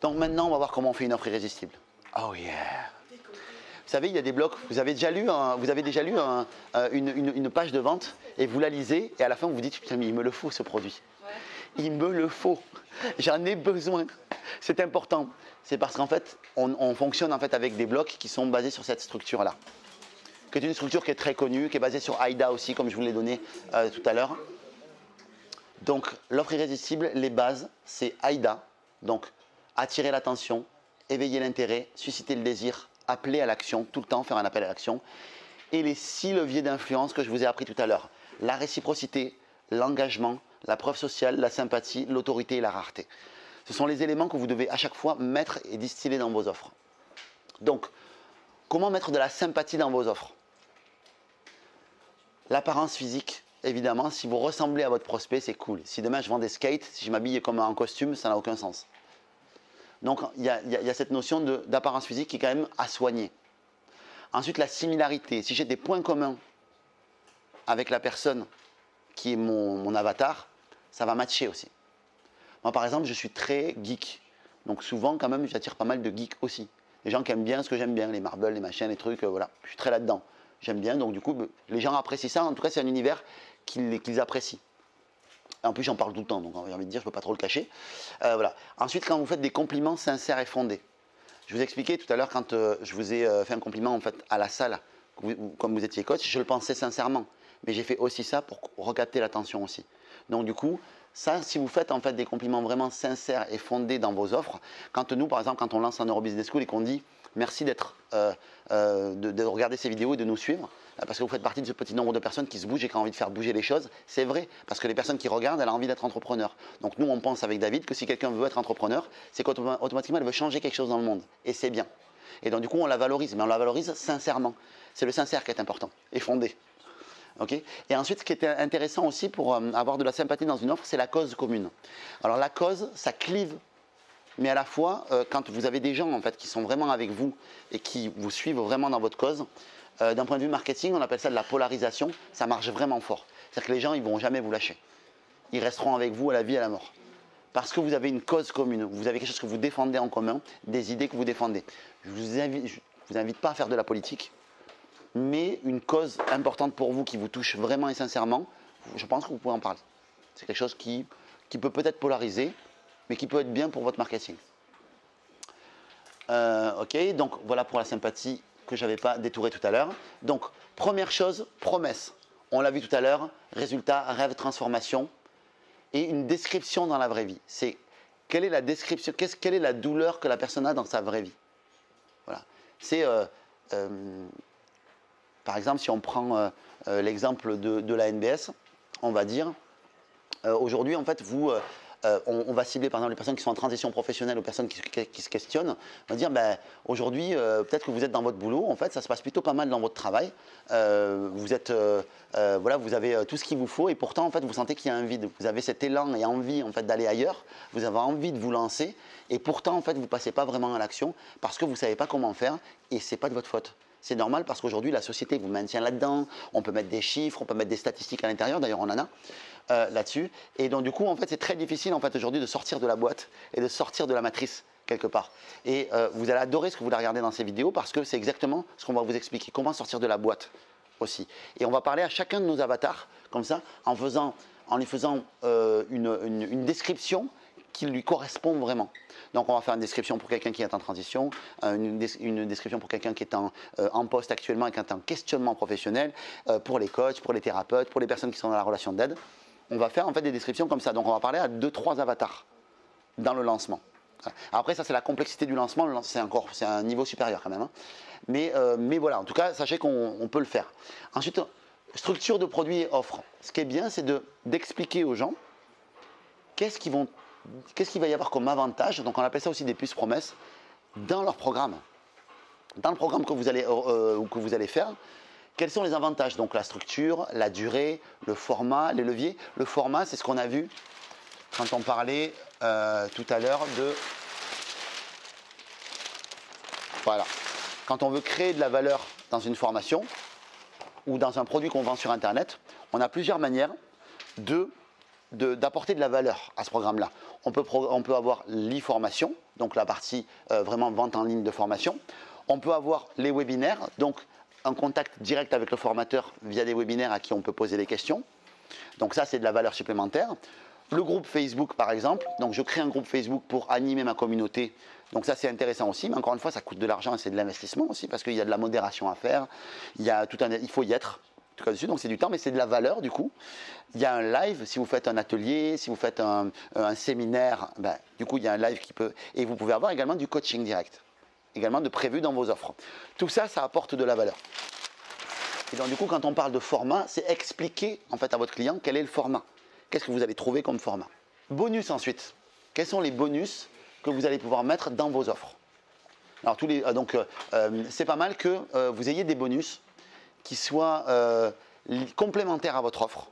Donc maintenant, on va voir comment on fait une offre irrésistible. Oh yeah! Vous savez, il y a des blocs, vous avez déjà lu une page de vente et vous la lisez et à la fin vous vous dites putain mais il me le faut ce produit. Ouais. Il me le faut, j'en ai besoin. C'est important. C'est parce qu'en fait, on fonctionne en fait avec des blocs qui sont basés sur cette structure-là. Qui est une structure qui est très connue, qui est basée sur AIDA aussi, comme je vous l'ai donné tout à l'heure. Donc l'offre irrésistible, les bases, c'est AIDA. Donc attirer l'attention, éveiller l'intérêt, susciter le désir, appeler à l'action, tout le temps faire un appel à l'action. Et les 6 leviers d'influence que je vous ai appris tout à l'heure. La réciprocité, l'engagement, la preuve sociale, la sympathie, l'autorité et la rareté. Ce sont les éléments que vous devez à chaque fois mettre et distiller dans vos offres. Donc, comment mettre de la sympathie dans vos offres? L'apparence physique, évidemment, si vous ressemblez à votre prospect, c'est cool. Si demain je vends des skates, si je m'habille comme en costume, ça n'a aucun sens. Donc, il y a cette notion d'apparence physique qui est quand même à soigner. Ensuite, la similarité. Si j'ai des points communs avec la personne qui est mon avatar, ça va matcher aussi. Moi, par exemple, je suis très geek. Donc, souvent, quand même, j'attire pas mal de geeks aussi. Les gens qui aiment bien ce que j'aime bien, les marbles, les machins, les trucs, voilà. Je suis très là-dedans. J'aime bien, donc du coup, les gens apprécient ça. En tout cas, c'est un univers qu'ils apprécient. En plus, j'en parle tout le temps, donc j'ai envie de dire, je ne peux pas trop le cacher. Voilà. Ensuite, quand vous faites des compliments sincères et fondés. Je vous expliquais tout à l'heure, quand je vous ai fait un compliment en fait, à la salle, comme vous étiez coach, je le pensais sincèrement. Mais j'ai fait aussi ça pour recapter l'attention aussi. Donc du coup, ça, si vous faites en fait des compliments vraiment sincères et fondés dans vos offres, quand nous, par exemple, quand on lance un Neurobusiness School et qu'on dit merci de regarder ces vidéos et de nous suivre, parce que vous faites partie de ce petit nombre de personnes qui se bougent et qui ont envie de faire bouger les choses, c'est vrai, parce que les personnes qui regardent, elles ont envie d'être entrepreneurs. Donc nous, on pense avec David que si quelqu'un veut être entrepreneur, c'est qu'automatiquement, elle veut changer quelque chose dans le monde. Et c'est bien. Et donc du coup, on la valorise, mais on la valorise sincèrement. C'est le sincère qui est important et fondé. Okay. Et ensuite, ce qui est intéressant aussi pour avoir de la sympathie dans une offre, c'est la cause commune. Alors la cause, ça clive, mais à la fois, quand vous avez des gens en fait, qui sont vraiment avec vous et qui vous suivent vraiment dans votre cause, d'un point de vue marketing, on appelle ça de la polarisation, ça marche vraiment fort. C'est-à-dire que les gens, ils ne vont jamais vous lâcher. Ils resteront avec vous à la vie et à la mort. Parce que vous avez une cause commune, vous avez quelque chose que vous défendez en commun, des idées que vous défendez. Je ne vous invite pas à faire de la politique, mais une cause importante pour vous qui vous touche vraiment et sincèrement, je pense que vous pouvez en parler. C'est quelque chose qui peut peut-être polariser, mais qui peut être bien pour votre marketing. Ok, donc voilà pour la sympathie que je n'avais pas détouré tout à l'heure. Donc, première chose, promesse. On l'a vu tout à l'heure, résultat, rêve, transformation. Et une description dans la vraie vie. C'est quelle est la description, quelle est la douleur que la personne a dans sa vraie vie. Voilà. C'est, par exemple, si on prend l'exemple de la NBS, on va dire, aujourd'hui, en fait, on va cibler par exemple les personnes qui sont en transition professionnelle ou personnes qui se questionnent. On va dire, ben, aujourd'hui, peut-être que vous êtes dans votre boulot, en fait, ça se passe plutôt pas mal dans votre travail. Voilà, vous avez tout ce qu'il vous faut et pourtant, en fait, vous sentez qu'il y a un vide. Vous avez cet élan et envie en fait, d'aller ailleurs. Vous avez envie de vous lancer et pourtant, en fait, vous ne passez pas vraiment à l'action parce que vous ne savez pas comment faire et ce n'est pas de votre faute. C'est normal parce qu'aujourd'hui, la société vous maintient là-dedans. On peut mettre des chiffres, on peut mettre des statistiques à l'intérieur. D'ailleurs, on en a là-dessus. Et donc, du coup, en fait, c'est très difficile en fait, aujourd'hui de sortir de la boîte et de sortir de la matrice quelque part. Et vous allez adorer ce que vous allez regarder dans ces vidéos parce que c'est exactement ce qu'on va vous expliquer. Comment sortir de la boîte aussi. Et on va parler à chacun de nos avatars comme ça en lui faisant une description qui lui correspond vraiment. Donc on va faire une description pour quelqu'un qui est en transition, une description pour quelqu'un qui est en poste actuellement et qui est en questionnement professionnel, pour les coachs, pour les thérapeutes, pour les personnes qui sont dans la relation d'aide. On va faire en fait des descriptions comme ça. Donc on va parler à 2-3 avatars dans le lancement. Après ça c'est la complexité du lancement, c'est un niveau supérieur quand même. Hein. Mais voilà, en tout cas sachez qu'on peut le faire. Ensuite, structure de produits et offres. Ce qui est bien c'est d'expliquer aux gens qu'est-ce qu'il va y avoir comme avantage, donc on appelle ça aussi des puces promesses, dans leur programme. Dans le programme que vous allez faire, quels sont les avantages? Donc la structure, la durée, le format, les leviers. Le format, c'est ce qu'on a vu quand on parlait tout à l'heure de... Voilà. Quand on veut créer de la valeur dans une formation ou dans un produit qu'on vend sur Internet, on a plusieurs manières de d'apporter de la valeur à ce programme-là. On peut avoir l'e-formation, donc la partie vraiment vente en ligne de formation. On peut avoir les webinaires, donc un contact direct avec le formateur via des webinaires à qui on peut poser des questions. Donc ça, c'est de la valeur supplémentaire. Le groupe Facebook, par exemple. Donc je crée un groupe Facebook pour animer ma communauté. Donc ça, c'est intéressant aussi. Mais encore une fois, ça coûte de l'argent et c'est de l'investissement aussi parce qu'il y a de la modération à faire. Il faut y être. En tout cas dessus, donc c'est du temps, mais c'est de la valeur du coup. Il y a un live, si vous faites un atelier, si vous faites un séminaire, ben, du coup il y a un live qui peut... Et vous pouvez avoir également du coaching direct, également de prévu dans vos offres. Tout ça, ça apporte de la valeur. Et donc du coup, quand on parle de format, c'est expliquer en fait à votre client quel est le format. Qu'est-ce que vous allez trouver comme format. Bonus ensuite. Quels sont les bonus que vous allez pouvoir mettre dans vos offres. Alors c'est pas mal que vous ayez des bonus qui soient complémentaires à votre offre.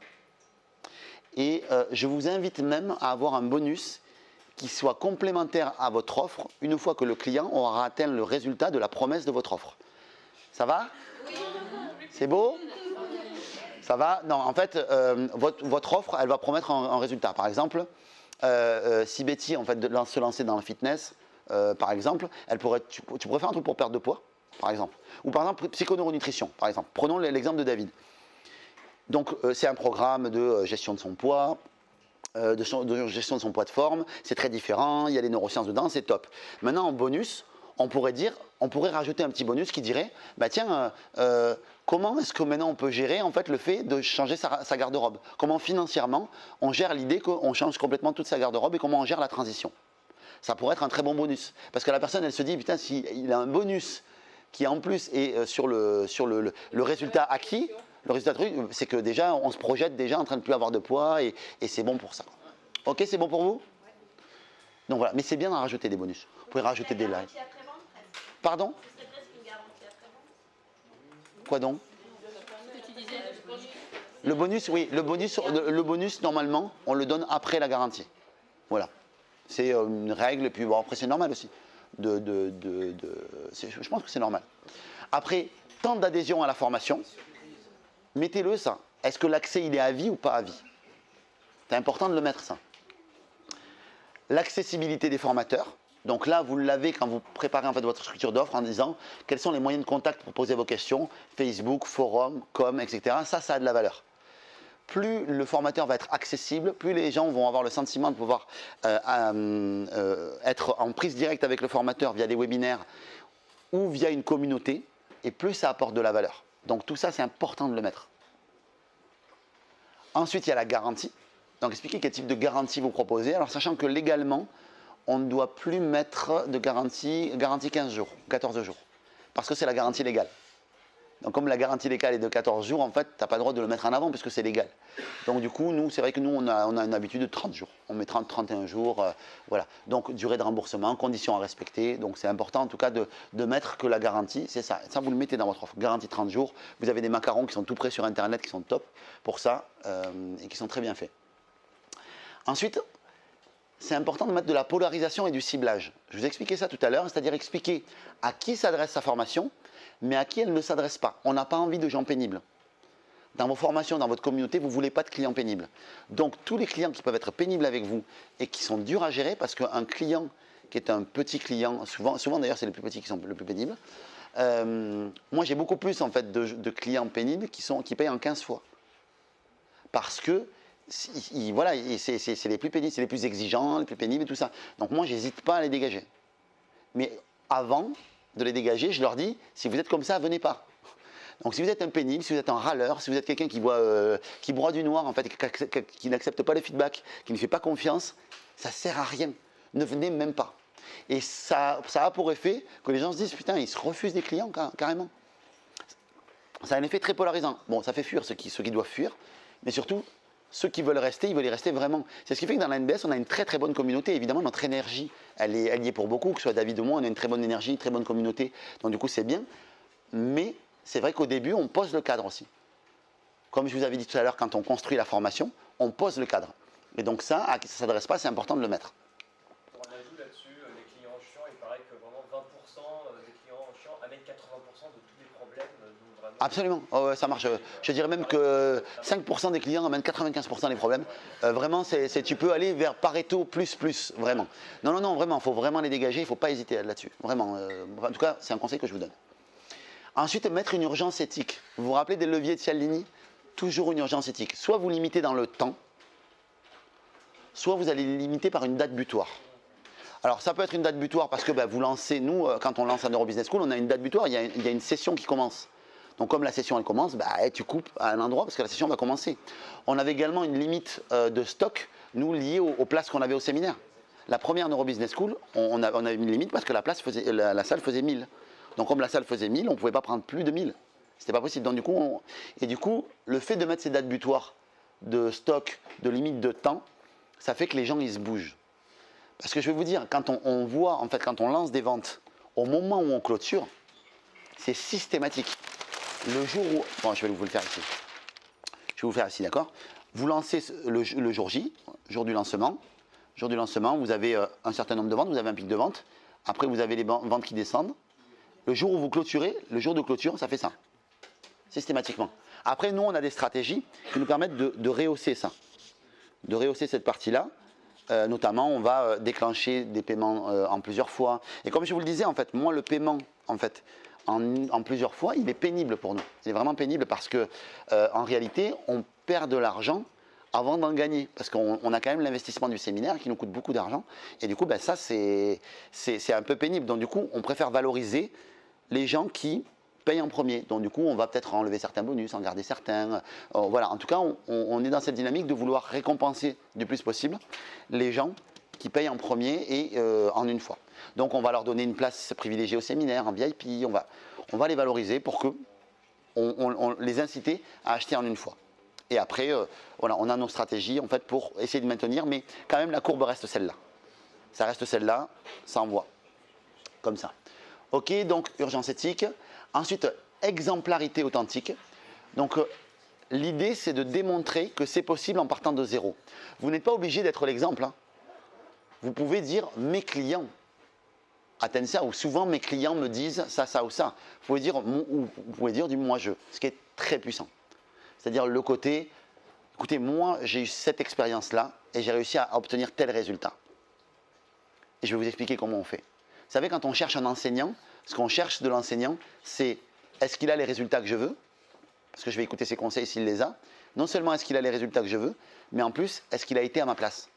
Et je vous invite même à avoir un bonus qui soit complémentaire à votre offre une fois que le client aura atteint le résultat de la promesse de votre offre. Ça va? Oui. C'est beau? Ça va? Non, en fait, votre offre, elle va promettre un résultat. Par exemple, si Betty en fait, se lançait dans le fitness, par exemple, tu pourrais faire un truc pour perdre de poids, par exemple. Ou par exemple, psychoneuronutrition, par exemple. Prenons l'exemple de David. Donc, c'est un programme de gestion de son poids, de gestion de son poids de forme. C'est très différent, il y a les neurosciences dedans, c'est top. Maintenant, en bonus, on pourrait rajouter un petit bonus qui dirait, bah tiens, comment est-ce que maintenant on peut gérer en fait le fait de changer sa garde-robe? Comment financièrement on gère l'idée qu'on change complètement toute sa garde-robe et comment on gère la transition? Ça pourrait être un très bon bonus. Parce que la personne, elle se dit, putain, s'il a un bonus qui en plus est sur le résultat acquis, le résultat truc, c'est que déjà, on se projette déjà en train de plus avoir de poids et c'est bon pour ça. Ok, c'est bon pour vous? Donc voilà, mais c'est bien d'en rajouter des bonus. Vous pouvez rajouter des lives. Pardon? Quoi donc? Le bonus, oui, le bonus, normalement, on le donne après la garantie. Voilà. C'est une règle, et puis bon, après c'est normal aussi. Je pense que c'est normal. Après, tant d'adhésion à la formation, mettez-le ça. Est-ce que l'accès il est à vie ou pas à vie? C'est important de le mettre ça. L'accessibilité des formateurs. Donc là, vous l'avez quand vous préparez en fait votre structure d'offre en disant quels sont les moyens de contact pour poser vos questions, Facebook, forum, com, etc. Ça a de la valeur. Plus le formateur va être accessible, plus les gens vont avoir le sentiment de pouvoir être en prise directe avec le formateur via des webinaires ou via une communauté, et plus ça apporte de la valeur. Donc tout ça, c'est important de le mettre. Ensuite, il y a la garantie. Donc expliquez quel type de garantie vous proposez. Alors sachant que légalement, on ne doit plus mettre de garantie 15 jours, 14 jours. Parce que c'est la garantie légale. Donc comme la garantie légale est de 14 jours, en fait, tu n'as pas le droit de le mettre en avant puisque c'est légal. Donc du coup, c'est vrai que nous, on a une habitude de 30 jours. On met 30, 31 jours, voilà. Donc durée de remboursement, conditions à respecter. Donc c'est important en tout cas de mettre que la garantie, c'est ça. Ça, vous le mettez dans votre offre. Garantie 30 jours. Vous avez des macarons qui sont tout prêts sur Internet, qui sont top pour ça et qui sont très bien faits. Ensuite, c'est important de mettre de la polarisation et du ciblage. Je vous ai expliqué ça tout à l'heure, c'est-à-dire expliquer à qui s'adresse sa formation, mais à qui elle ne s'adresse pas. On n'a pas envie de gens pénibles. Dans vos formations, dans votre communauté, vous ne voulez pas de clients pénibles. Donc tous les clients qui peuvent être pénibles avec vous et qui sont durs à gérer, parce qu'un client qui est un petit client, souvent d'ailleurs c'est les plus petits qui sont le plus pénibles, moi j'ai beaucoup plus en fait de clients pénibles qui payent en 15 fois. Parce que voilà, c'est les plus pénibles, c'est les plus exigeants, les plus pénibles et tout ça. Donc moi, j'hésite pas à les dégager. Mais avant de les dégager, je leur dis, si vous êtes comme ça, venez pas. Donc si vous êtes un pénible, si vous êtes un râleur, si vous êtes quelqu'un qui broie du noir, en fait, qui n'accepte pas le feedback, qui ne fait pas confiance, ça sert à rien. Ne venez même pas. Et ça a pour effet que les gens se disent, putain, ils se refusent des clients carrément. Ça a un effet très polarisant. Bon, ça fait fuir ceux qui doivent fuir, mais surtout, ceux qui veulent rester, ils veulent y rester vraiment. C'est ce qui fait que dans la NBS, on a une très très bonne communauté. Évidemment, notre énergie, elle y est pour beaucoup, que ce soit David ou moi, on a une très bonne énergie, une très bonne communauté. Donc du coup, c'est bien. Mais c'est vrai qu'au début, on pose le cadre aussi. Comme je vous avais dit tout à l'heure, quand on construit la formation, on pose le cadre. Et donc ça, à qui ça ne s'adresse pas, c'est important de le mettre. Pour un ajout là-dessus, les clients chiants, il paraît que vraiment 20% des clients chiants amènent 80% de tous les problèmes dont Absolument, oh, ouais, ça marche. Je dirais même que 5% des clients amènent 95% des problèmes. Vraiment, tu peux aller vers Pareto plus, vraiment. Non, vraiment, il faut vraiment les dégager, il ne faut pas hésiter là-dessus. Vraiment, en tout cas, c'est un conseil que je vous donne. Ensuite, mettre une urgence éthique. Vous vous rappelez des leviers de Cialdini? Toujours une urgence éthique. Soit vous limitez dans le temps, soit vous allez limiter par une date butoir. Alors, ça peut être une date butoir parce que vous lancez, nous, quand on lance un Neurobusiness School, on a une date butoir, il y a une session qui commence. Donc, comme la session elle commence, tu coupes à un endroit parce que la session va commencer. On avait également une limite de stock, nous, liée aux places qu'on avait au séminaire. La première Neurobusiness School, on avait une limite parce que la salle faisait 1000. Donc, comme la salle faisait 1000, on ne pouvait pas prendre plus de 1000. C'était pas possible. Donc, du coup, le fait de mettre ces dates butoirs de stock, de limite de temps, ça fait que les gens, ils se bougent. Parce que je vais vous dire, quand on voit, en fait, quand on lance des ventes, au moment où on clôture, c'est systématique. Le jour où... Bon, je vais vous le faire ici. Je vais vous le faire ici, d'accord? Vous lancez le jour J, jour du lancement. Jour du lancement, vous avez un certain nombre de ventes, vous avez un pic de vente. Après, vous avez les ventes qui descendent. Le jour où vous clôturez, le jour de clôture, ça fait ça. Systématiquement. Après, nous, on a des stratégies qui nous permettent de rehausser ça. De rehausser cette partie-là. Notamment, on va déclencher des paiements en plusieurs fois. Et comme je vous le disais, en fait, moi, le paiement, en fait, en plusieurs fois, il est pénible pour nous. Il est vraiment pénible parce que, en réalité, on perd de l'argent avant d'en gagner. Parce qu'on a quand même l'investissement du séminaire qui nous coûte beaucoup d'argent. Et du coup, ça, c'est un peu pénible. Donc, du coup, on préfère valoriser les gens qui payent en premier. Donc, du coup, on va peut-être enlever certains bonus, en garder certains. Voilà. En tout cas, on est dans cette dynamique de vouloir récompenser du plus possible les gens qui payent en premier et en une fois. Donc, on va leur donner une place privilégiée au séminaire, en VIP. On va les valoriser pour que on les inciter à acheter en une fois. Et après, voilà, on a nos stratégies en fait pour essayer de maintenir, mais quand même la courbe reste celle-là. Ça reste celle-là, ça envoie. Comme ça. Ok, donc urgence éthique. Ensuite, exemplarité authentique. Donc, l'idée, c'est de démontrer que c'est possible en partant de zéro. Vous n'êtes pas obligé d'être l'exemple. Hein. Vous pouvez dire mes clients atteignent ça, ou souvent mes clients me disent ça, ça ou ça. Vous pouvez dire du moi-je, ce qui est très puissant. C'est-à-dire le côté, écoutez, moi, j'ai eu cette expérience-là et j'ai réussi à obtenir tel résultat. Et je vais vous expliquer comment on fait. Vous savez, quand on cherche un enseignant, ce qu'on cherche de l'enseignant, c'est est-ce qu'il a les résultats que je veux? Parce que je vais écouter ses conseils s'il les a. Non seulement est-ce qu'il a les résultats que je veux, mais en plus, est-ce qu'il a été à ma place?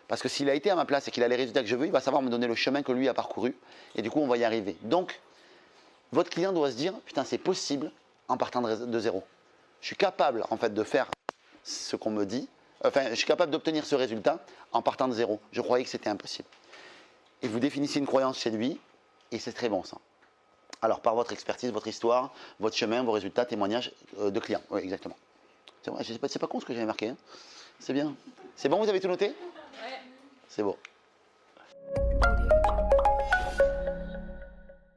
Parce que s'il a été à ma place et qu'il a les résultats que je veux, il va savoir me donner le chemin que lui a parcouru. Et du coup, on va y arriver. Donc, votre client doit se dire, putain, c'est possible en partant de zéro. Je suis capable, en fait, de faire ce qu'on me dit. Enfin, je suis capable d'obtenir ce résultat en partant de zéro. Je croyais que c'était impossible. Et vous définissez une croyance chez lui, et c'est très bon ça. Alors, par votre expertise, votre histoire, votre chemin, vos résultats, témoignages de clients. Oui, exactement. C'est vrai, c'est pas con ce que j'avais marqué. Hein. C'est bien. C'est bon, vous avez tout noté? Ouais. C'est beau.